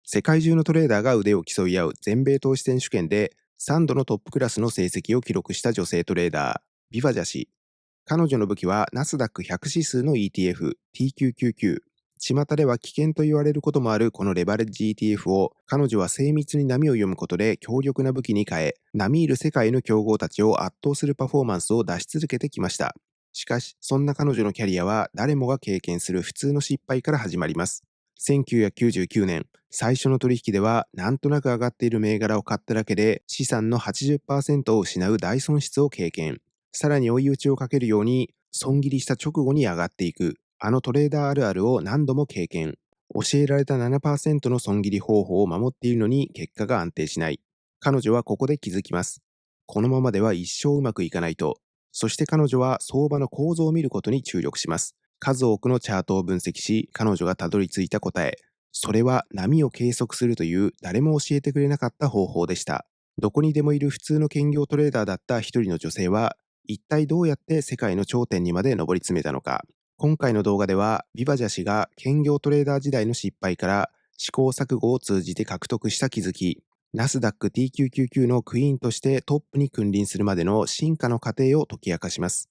世界中のトレーダーが腕を競い合う全米投資選手権で3度のトップクラスの成績を記録した女性トレーダー、ビバジャ氏。彼女の武器はナスダック100指数の ETF、TQQQ。巷では危険と言われることもあるこのレバレッジ ETF を彼女は精密に波を読むことで強力な武器に変え、並みいる世界の強豪たちを圧倒するパフォーマンスを出し続けてきました。しかし、そんな彼女のキャリアは誰もが経験する普通の失敗から始まります。1999年、最初の取引ではなんとなく上がっている銘柄を買っただけで資産の 80% を失う大損失を経験。さらに追い打ちをかけるように損切りした直後に上がっていくあのトレーダーあるあるを何度も経験。教えられた 7% の損切り方法を守っているのに結果が安定しない。彼女はここで気づきます。このままでは一生うまくいかないと。そして彼女は相場の構造を見ることに注力します。数多くのチャートを分析し、彼女がたどり着いた答え。それは波を計測するという誰も教えてくれなかった方法でした。どこにでもいる普通の兼業トレーダーだった一人の女性は、一体どうやって世界の頂点にまで上り詰めたのか。今回の動画では、ビバジャ氏が兼業トレーダー時代の失敗から試行錯誤を通じて獲得した気づき、ナスダック TQQQ のクイーンとしてトップに君臨するまでの進化の過程を解き明かします。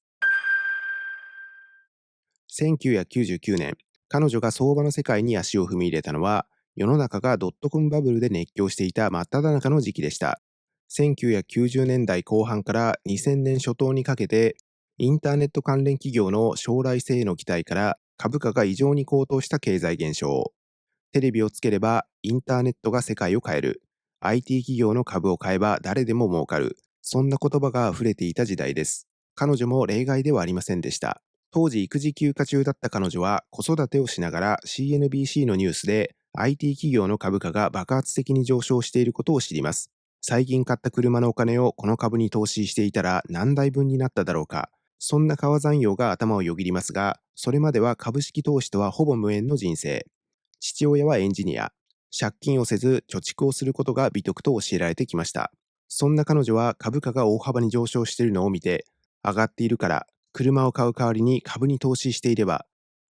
1999年、彼女が相場の世界に足を踏み入れたのは、世の中がドットコムバブルで熱狂していた真っ只中の時期でした。1990年代後半から2000年初頭にかけて、インターネット関連企業の将来性への期待から株価が異常に高騰した経済現象。テレビをつければインターネットが世界を変える。IT 企業の株を買えば誰でも儲かる。そんな言葉が溢れていた時代です。彼女も例外ではありませんでした。当時育児休暇中だった彼女は子育てをしながら CNBC のニュースで IT 企業の株価が爆発的に上昇していることを知ります。最近買った車のお金をこの株に投資していたら何台分になっただろうか。そんな川残用が頭をよぎりますが、それまでは株式投資とはほぼ無縁の人生。父親はエンジニア。借金をせず貯蓄をすることが美徳と教えられてきました。そんな彼女は株価が大幅に上昇しているのを見て、上がっているから車を買う代わりに株に投資していれば、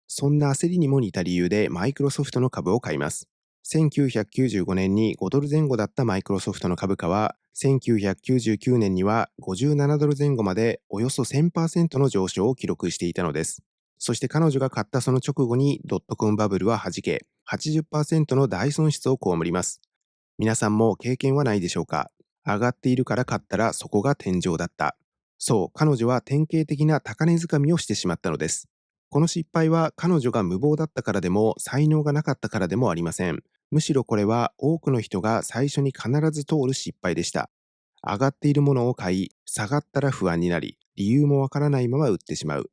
そんな焦りにも似た理由でマイクロソフトの株を買います。1995年に5ドル前後だったマイクロソフトの株価は、1999年には57ドル前後までおよそ 1000% の上昇を記録していたのです。そして彼女が買ったその直後にドットコムバブルは弾け、80% の大損失を被ります。皆さんも経験はないでしょうか。上がっているから買ったらそこが天井だった。そう、彼女は典型的な高値掴みをしてしまったのです。この失敗は彼女が無謀だったからでも才能がなかったからでもありません。むしろこれは多くの人が最初に必ず通る失敗でした。上がっているものを買い、下がったら不安になり、理由もわからないまま売ってしまう。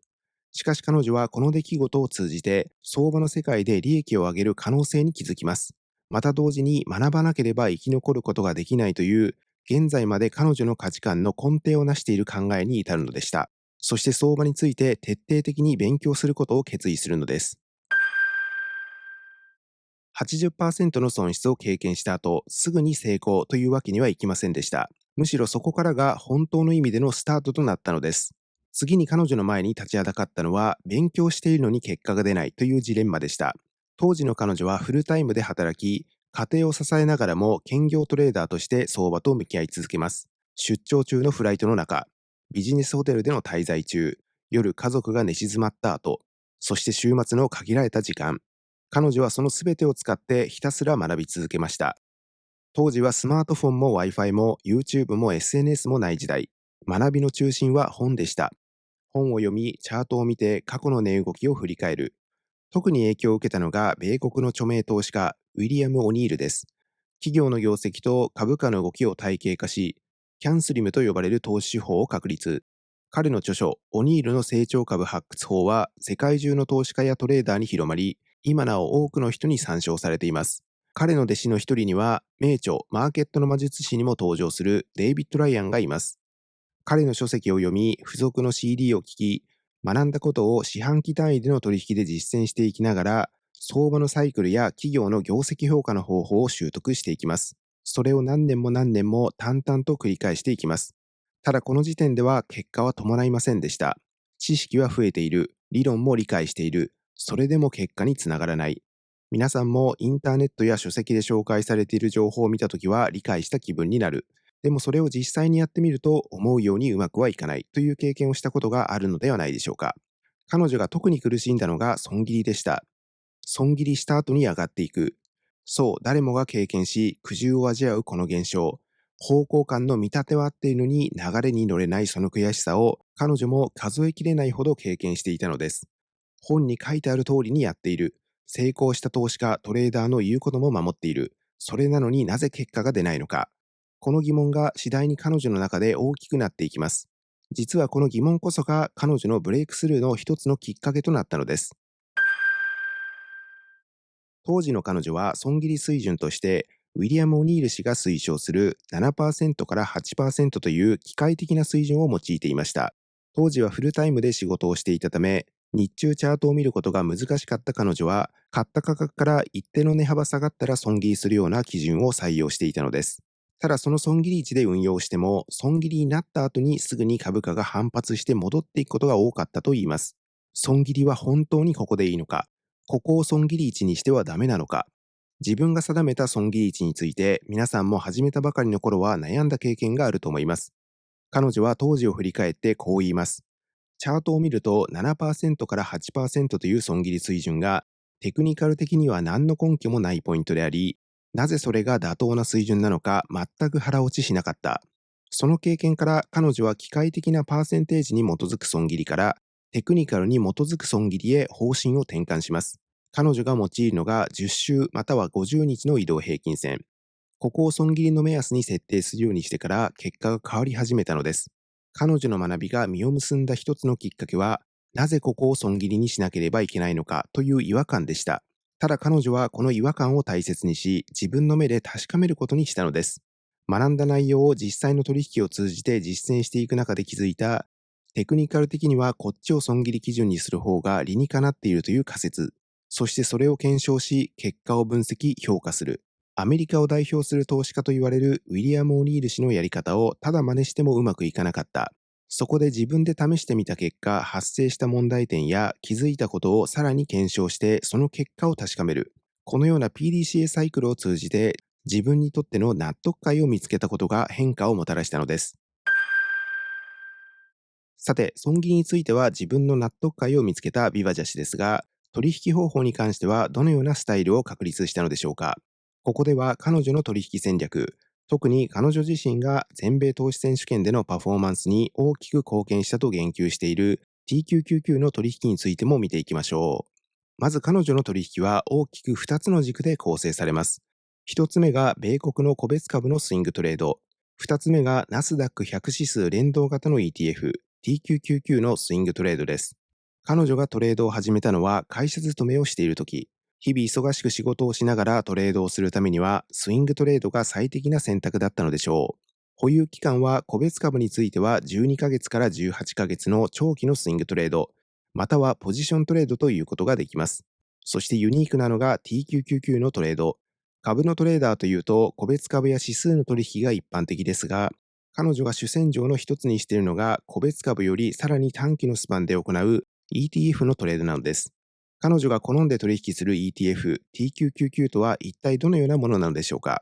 しかし彼女はこの出来事を通じて相場の世界で利益を上げる可能性に気づきます。また同時に学ばなければ生き残ることができないという現在まで彼女の価値観の根底を成している考えに至るのでした。そして相場について徹底的に勉強することを決意するのです。80% の損失を経験した後、すぐに成功というわけにはいきませんでした。むしろそこからが本当の意味でのスタートとなったのです。次に彼女の前に立ちはだかったのは、勉強しているのに結果が出ないというジレンマでした。当時の彼女はフルタイムで働き、家庭を支えながらも兼業トレーダーとして相場と向き合い続けます。出張中のフライトの中、ビジネスホテルでの滞在中、夜家族が寝静まった後、そして週末の限られた時間、彼女はその全てを使ってひたすら学び続けました。当時はスマートフォンも Wi-Fi も YouTube も SNS もない時代。学びの中心は本でした。本を読み、チャートを見て過去の値動きを振り返る。特に影響を受けたのが米国の著名投資家、ウィリアム・オニールです。企業の業績と株価の動きを体系化し、キャンスリムと呼ばれる投資手法を確立。彼の著書、オニールの成長株発掘法は世界中の投資家やトレーダーに広まり、今なお多くの人に参照されています。彼の弟子の一人には、名著マーケットの魔術師にも登場するデイビッド・ライアンがいます。彼の書籍を読み、付属の CD を聞き、学んだことを四半期単位での取引で実践していきながら、相場のサイクルや企業の業績評価の方法を習得していきます。それを何年も何年も淡々と繰り返していきます。ただこの時点では結果は伴いませんでした。知識は増えている。理論も理解している。それでも結果につながらない。皆さんもインターネットや書籍で紹介されている情報を見たときは理解した気分になる。でもそれを実際にやってみると思うようにうまくはいかないという経験をしたことがあるのではないでしょうか。彼女が特に苦しんだのが損切りでした。損切りした後に上がっていく。そう、誰もが経験し、苦渋を味わうこの現象。方向感の見立てはあっているのに流れに乗れないその悔しさを彼女も数えきれないほど経験していたのです。本に書いてある通りにやっている。成功した投資家、トレーダーの言うことも守っている。それなのになぜ結果が出ないのか。この疑問が次第に彼女の中で大きくなっていきます。実はこの疑問こそが彼女のブレイクスルーの一つのきっかけとなったのです。当時の彼女は損切り水準として、ウィリアム・オニール氏が推奨する 7% から 8% という機械的な水準を用いていました。当時はフルタイムで仕事をしていたため、日中チャートを見ることが難しかった彼女は、買った価格から一定の値幅下がったら損切りするような基準を採用していたのです。ただその損切り位置で運用しても、損切りになった後にすぐに株価が反発して戻っていくことが多かったといいます。損切りは本当にここでいいのか、ここを損切り位置にしてはダメなのか、自分が定めた損切り位置について皆さんも始めたばかりの頃は悩んだ経験があると思います。彼女は当時を振り返ってこう言います。チャートを見ると 7% から 8% という損切り水準がテクニカル的には何の根拠もないポイントであり、なぜそれが妥当な水準なのか全く腹落ちしなかった。その経験から彼女は機械的なパーセンテージに基づく損切りからテクニカルに基づく損切りへ方針を転換します。彼女が用いるのが10週または50日の移動平均線。ここを損切りの目安に設定するようにしてから結果が変わり始めたのです。彼女の学びが実を結んだ一つのきっかけは、なぜここを損切りにしなければいけないのかという違和感でした。ただ彼女はこの違和感を大切にし、自分の目で確かめることにしたのです。学んだ内容を実際の取引を通じて実践していく中で気づいた、テクニカル的にはこっちを損切り基準にする方が理にかなっているという仮説。そしてそれを検証し、結果を分析、評価する。アメリカを代表する投資家と言われるウィリアム・オニール氏のやり方をただ真似してもうまくいかなかった。そこで自分で試してみた結果、発生した問題点や気づいたことをさらに検証して、その結果を確かめる。このような PDCA サイクルを通じて、自分にとっての納得感を見つけたことが変化をもたらしたのです。さて、損切りについては自分の納得感を見つけたビバジャ氏ですが、取引方法に関してはどのようなスタイルを確立したのでしょうか。ここでは彼女の取引戦略、特に彼女自身が全米投資選手権でのパフォーマンスに大きく貢献したと言及している TQQQ の取引についても見ていきましょう。まず彼女の取引は大きく2つの軸で構成されます。1つ目が米国の個別株のスイングトレード。2つ目がナスダック100指数連動型の ETF、TQQQ のスイングトレードです。彼女がトレードを始めたのは会社勤めをしている時、日々忙しく仕事をしながらトレードをするためにはスイングトレードが最適な選択だったのでしょう。保有期間は個別株については12ヶ月から18ヶ月の長期のスイングトレード、またはポジショントレードということができます。そしてユニークなのが TQQQ のトレード。株のトレーダーというと個別株や指数の取引が一般的ですが、彼女が主戦場の一つにしているのが個別株よりさらに短期のスパンで行う ETF のトレードなのです。彼女が好んで取引する ETF、TQQQ とは一体どのようなものなのでしょうか。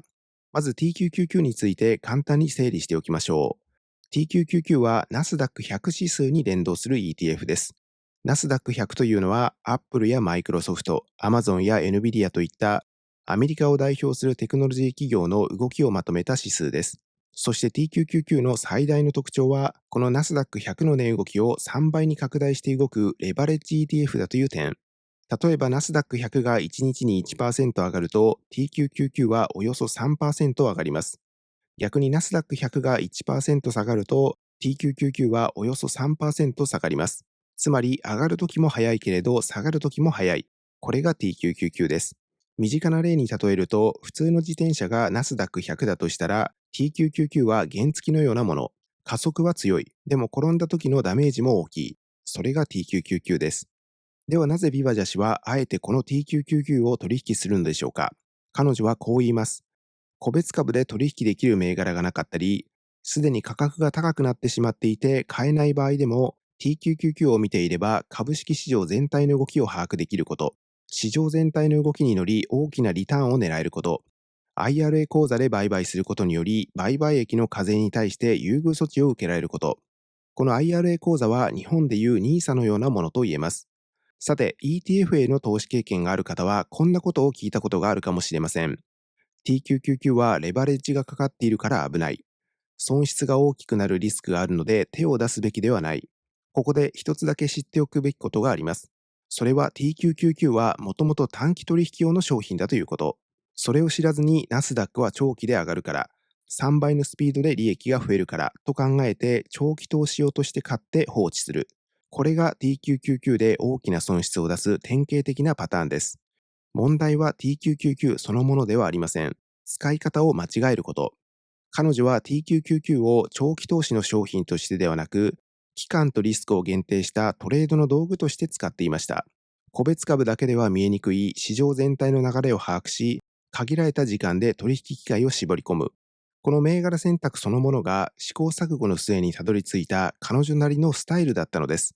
まず TQQQ について簡単に整理しておきましょう。TQQQ はナスダック100指数に連動する ETF です。ナスダック100というのは Apple や Microsoft、Amazon や Nvidia といったアメリカを代表するテクノロジー企業の動きをまとめた指数です。そして TQQQ の最大の特徴は、このナスダック100の値動きを3倍に拡大して動くレバレッジ ETF だという点。例えばナスダック100が1日に 1% 上がると TQQQ はおよそ 3% 上がります。逆にナスダック100が 1% 下がると TQQQ はおよそ 3% 下がります。つまり上がるときも早いけれど下がるときも早い。これが TQQQ です。身近な例に例えると、普通の自転車がナスダック100だとしたら、TQQQ は原付のようなもの。加速は強い。でも転んだ時のダメージも大きい。それが TQQQ です。ではなぜビバジャ氏はあえてこの TQQQ を取引するのでしょうか。彼女はこう言います。個別株で取引できる銘柄がなかったり、すでに価格が高くなってしまっていて買えない場合でも TQQQ を見ていれば株式市場全体の動きを把握できること。市場全体の動きに乗り大きなリターンを狙えること。IRA 口座で売買することにより、売買益の課税に対して優遇措置を受けられること。この IRA 口座は日本でいう NISA のようなものと言えます。さて、ETF への投資経験がある方は、こんなことを聞いたことがあるかもしれません。T999 はレバレッジがかかっているから危ない。損失が大きくなるリスクがあるので手を出すべきではない。ここで一つだけ知っておくべきことがあります。それは T999 はもともと短期取引用の商品だということ。それを知らずにナスダックは長期で上がるから、3倍のスピードで利益が増えるからと考えて長期投資用として買って放置する。これが T999 で大きな損失を出す典型的なパターンです。問題は T999 そのものではありません。使い方を間違えること。彼女は T999 を長期投資の商品としてではなく、期間とリスクを限定したトレードの道具として使っていました。個別株だけでは見えにくい市場全体の流れを把握し、限られた時間で取引機会を絞り込む。この銘柄選択そのものが試行錯誤の末にたどり着いた彼女なりのスタイルだったのです。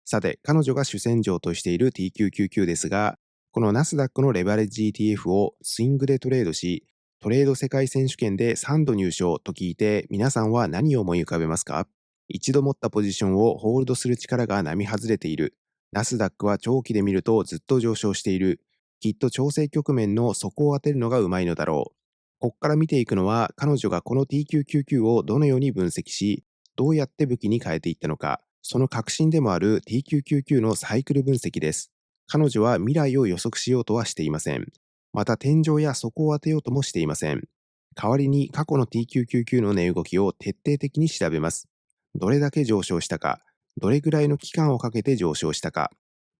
さて、彼女が主戦場としている T999 ですが、このナスダックのレバレッジ ETF をスイングでトレードし、トレード世界選手権で3度入賞と聞いて、皆さんは何を思い浮かべますか？一度持ったポジションをホールドする力が並外れている。ナスダックは長期で見るとずっと上昇している。きっと調整局面の底を当てるのがうまいのだろう。こっから見ていくのは、彼女がこの T999 をどのように分析し、どうやって武器に変えていったのか、その核心でもある T999 のサイクル分析です。彼女は未来を予測しようとはしていません。また天井や底を当てようともしていません。代わりに過去の T999 の値動きを徹底的に調べます。どれだけ上昇したか、どれぐらいの期間をかけて上昇したか、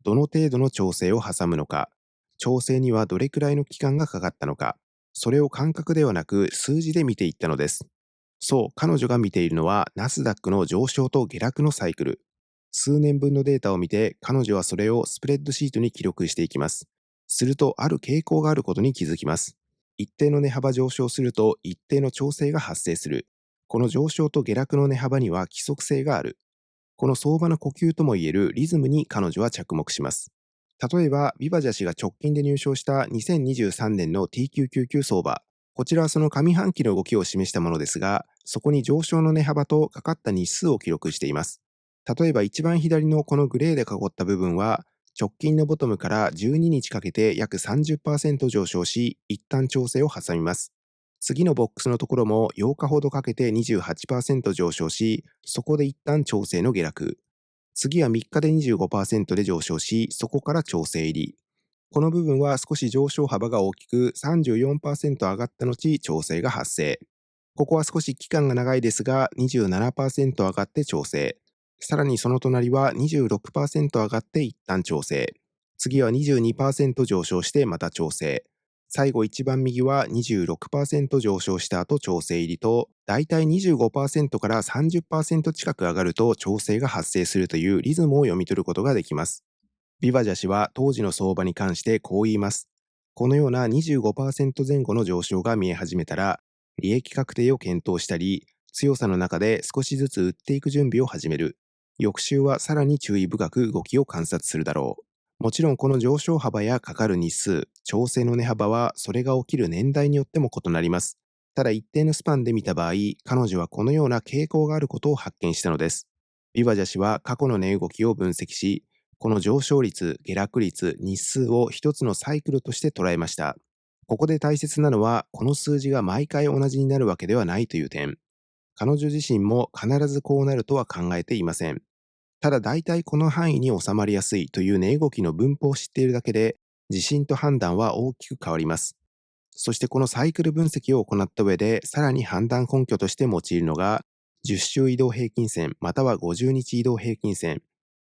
どの程度の調整を挟むのか、調整にはどれくらいの期間がかかったのか、それを感覚ではなく数字で見ていったのです。そう、彼女が見ているのはナスダックの上昇と下落のサイクル。数年分のデータを見て、彼女はそれをスプレッドシートに記録していきます。すると、ある傾向があることに気づきます。一定の値幅上昇すると、一定の調整が発生する。この上昇と下落の値幅には規則性がある。この相場の呼吸ともいえるリズムに彼女は着目します。例えば、ビバジャ氏が直近で入賞した2023年の T999 相場。こちらはその上半期の動きを示したものですが、そこに上昇の値幅とかかった日数を記録しています。例えば一番左のこのグレーで囲った部分は、直近のボトムから12日かけて約30%上昇し、一旦調整を挟みます。次のボックスのところも8日ほどかけて28%上昇し、そこで一旦調整の下落。次は3日で25%で上昇し、そこから調整入り。この部分は少し上昇幅が大きく34%上がった後調整が発生。ここは少し期間が長いですが27%上がって調整。さらにその隣は26%上がって一旦調整。次は22%上昇してまた調整。最後一番右は26%上昇した後調整入りと、だいたい25%から30%近く上がると調整が発生するというリズムを読み取ることができます。ビバジャ氏は当時の相場に関してこう言います。このような25%前後の上昇が見え始めたら、利益確定を検討したり、強さの中で少しずつ売っていく準備を始める。翌週はさらに注意深く動きを観察するだろう。もちろんこの上昇幅やかかる日数、調整の値幅はそれが起きる年代によっても異なります。ただ一定のスパンで見た場合、彼女はこのような傾向があることを発見したのです。ビバジャ氏は過去の値動きを分析し、この上昇率、下落率、日数を一つのサイクルとして捉えました。ここで大切なのは、この数字が毎回同じになるわけではないという点。彼女自身も必ずこうなるとは考えていません。ただ大体この範囲に収まりやすいという値動きの分布を知っているだけで、自信と判断は大きく変わります。そしてこのサイクル分析を行った上で、さらに判断根拠として用いるのが、10週移動平均線または50日移動平均線。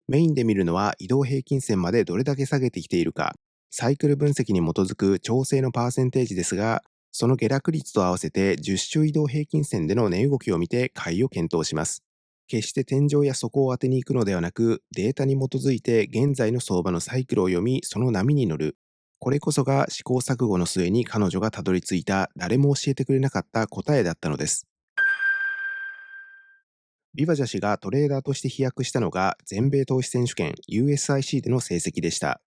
メインで見るのは移動平均線までどれだけ下げてきているか、サイクル分析に基づく調整のパーセンテージですが、その下落率と合わせて10週移動平均線での値動きを見て買いを検討します。決して天井や底を当てに行くのではなく、データに基づいて現在の相場のサイクルを読み、その波に乗る。これこそが試行錯誤の末に彼女がたどり着いた誰も教えてくれなかった答えだったのです。ビバジャ氏がトレーダーとして飛躍したのが全米投資選手権 USIC での成績でした。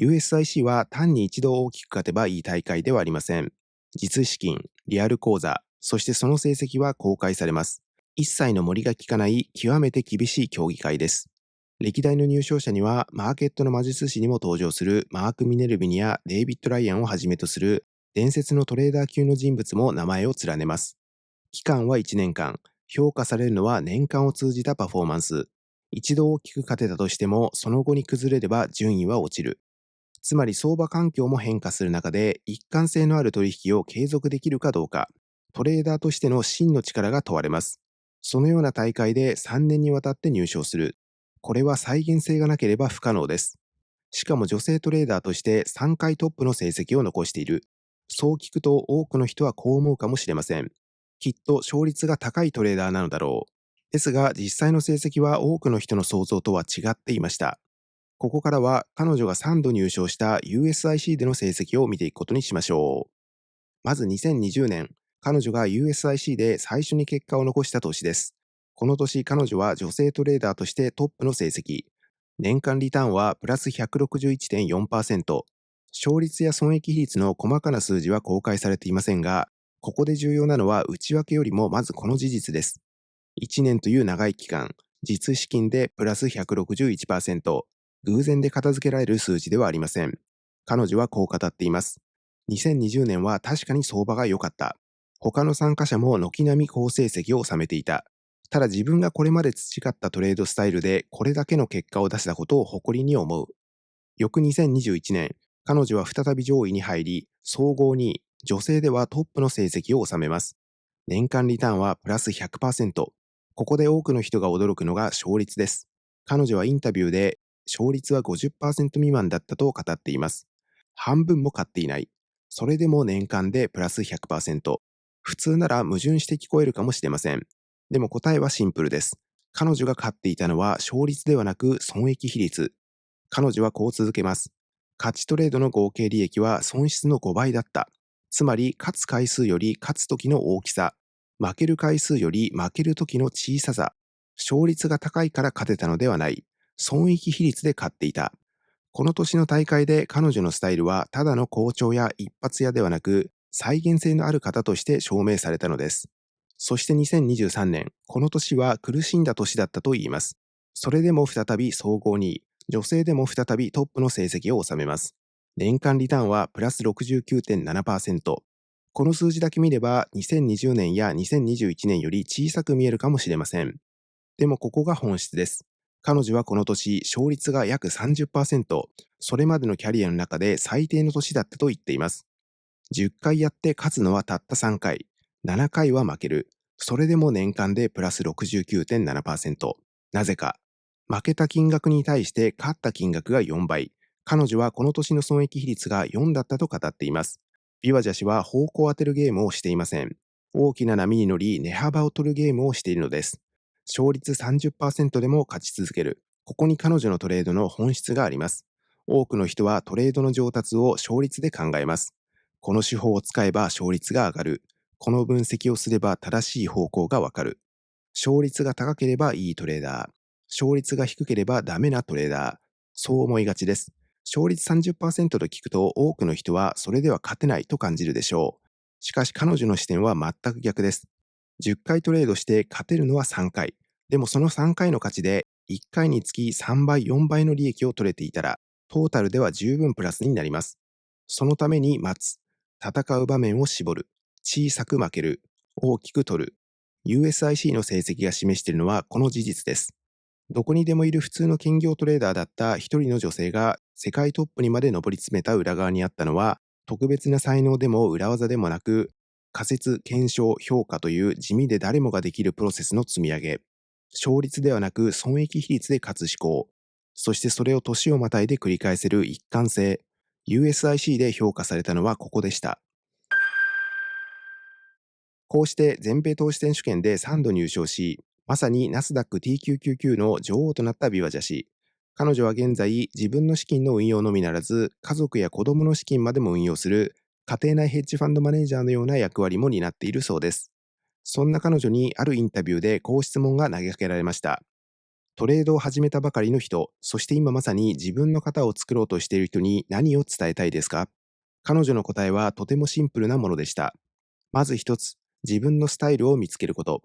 USIC は単に一度大きく勝てばいい大会ではありません。実資金、リアル口座、そしてその成績は公開されます。一切の森が効かない極めて厳しい競技会です。歴代の入賞者にはマーケットの魔術師にも登場するマーク・ミネルビニやデイビッド・ライアンをはじめとする伝説のトレーダー級の人物も名前を連ねます。期間は1年間、評価されるのは年間を通じたパフォーマンス。一度大きく勝てたとしても、その後に崩れれば順位は落ちる。つまり相場環境も変化する中で、一貫性のある取引を継続できるかどうか、トレーダーとしての真の力が問われます。そのような大会で3年にわたって入賞する。これは再現性がなければ不可能です。しかも女性トレーダーとして3回トップの成績を残している。そう聞くと多くの人はこう思うかもしれません。きっと勝率が高いトレーダーなのだろう。ですが実際の成績は多くの人の想像とは違っていました。ここからは彼女が3度入賞した USIC での成績を見ていくことにしましょう。まず2020年、彼女が USIC で最初に結果を残した年です。この年彼女は女性トレーダーとしてトップの成績。年間リターンはプラス 161.4%。勝率や損益比率の細かな数字は公開されていませんが、ここで重要なのは内訳よりもまずこの事実です。1年という長い期間、実資金でプラス 161%。偶然で片付けられる数字ではありません。彼女はこう語っています。2020年は確かに相場が良かった。他の参加者も軒並み好成績を収めていた。ただ自分がこれまで培ったトレードスタイルでこれだけの結果を出したことを誇りに思う。翌2021年、彼女は再び上位に入り、総合に女性ではトップの成績を収めます。年間リターンはプラス 100%。ここで多くの人が驚くのが勝率です。彼女はインタビューで勝率は 50% 未満だったと語っています。半分も買っていない。それでも年間でプラス 100%。普通なら矛盾して聞こえるかもしれません。でも答えはシンプルです。彼女が買っていたのは勝率ではなく損益比率。彼女はこう続けます。勝ちトレードの合計利益は損失の5倍だった。つまり、勝つ回数より勝つ時の大きさ、負ける回数より負ける時の小ささ、勝率が高いから勝てたのではない。損益比率で勝っていた。この年の大会で彼女のスタイルはただの好調や一発屋ではなく、再現性のある方として証明されたのです。そして2023年、この年は苦しんだ年だったと言います。それでも再び総合2位、女性でも再びトップの成績を収めます。年間リターンはプラス 69.7%。この数字だけ見れば2020年や2021年より小さく見えるかもしれません。でもここが本質です。彼女はこの年、勝率が約 30%、それまでのキャリアの中で最低の年だったと言っています。10回やって勝つのはたった3回、7回は負ける。それでも年間でプラス 69.7%。なぜか。負けた金額に対して勝った金額が4倍。彼女はこの年の損益比率が4だったと語っています。ビワジャ氏は方向を当てるゲームをしていません。大きな波に乗り値幅を取るゲームをしているのです。勝率 30% でも勝ち続ける。ここに彼女のトレードの本質があります。多くの人はトレードの上達を勝率で考えます。この手法を使えば勝率が上がる。この分析をすれば正しい方向がわかる。勝率が高ければいいトレーダー。勝率が低ければダメなトレーダー。そう思いがちです。勝率 30% と聞くと多くの人はそれでは勝てないと感じるでしょう。しかし彼女の視点は全く逆です。10回トレードして勝てるのは3回。でもその3回の勝ちで1回につき3倍、4倍の利益を取れていたら、トータルでは十分プラスになります。そのために待つ。戦う場面を絞る。小さく負ける。大きく取る。USIC の成績が示しているのはこの事実です。どこにでもいる普通の兼業トレーダーだった一人の女性が世界トップにまで上り詰めた裏側にあったのは、特別な才能でも裏技でもなく、仮説、検証、評価という地味で誰もができるプロセスの積み上げ。勝率ではなく損益比率で勝つ思考。そしてそれを年をまたいで繰り返せる一貫性。USIC で評価されたのはここでした。こうして全米投資選手権で3度入賞し、まさにナスダック T999 の女王となったビワジャ氏。彼女は現在、自分の資金の運用のみならず、家族や子供の資金までも運用する、家庭内ヘッジファンドマネージャーのような役割も担っているそうです。そんな彼女にあるインタビューでこう質問が投げかけられました。トレードを始めたばかりの人、そして今まさに自分の型を作ろうとしている人に何を伝えたいですか？彼女の答えはとてもシンプルなものでした。まず一つ、自分のスタイルを見つけること。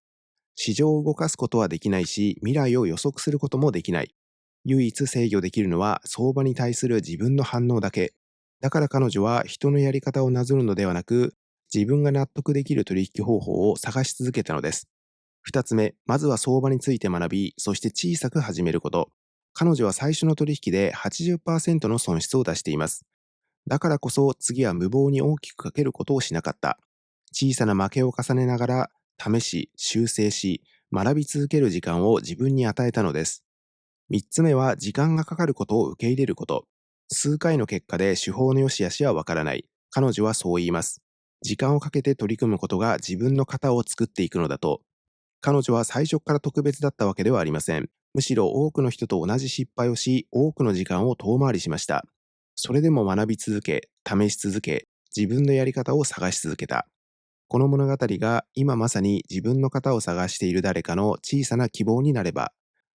市場を動かすことはできないし、未来を予測することもできない。唯一制御できるのは相場に対する自分の反応だけ。だから彼女は人のやり方をなぞるのではなく、自分が納得できる取引方法を探し続けたのです。二つ目、まずは相場について学び、そして小さく始めること。彼女は最初の取引で80%の損失を出しています。だからこそ次は無謀に大きくかけることをしなかった。小さな負けを重ねながら、試し、修正し、学び続ける時間を自分に与えたのです。三つ目は時間がかかることを受け入れること。数回の結果で手法の良し悪しはわからない。彼女はそう言います。時間をかけて取り組むことが自分の型を作っていくのだと。彼女は最初から特別だったわけではありません。むしろ多くの人と同じ失敗をし、多くの時間を遠回りしました。それでも学び続け、試し続け、自分のやり方を探し続けた。この物語が今まさに自分の型を探している誰かの小さな希望になれば、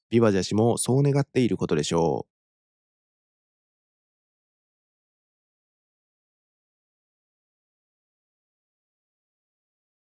ビバジャ氏もそう願っていることでしょう。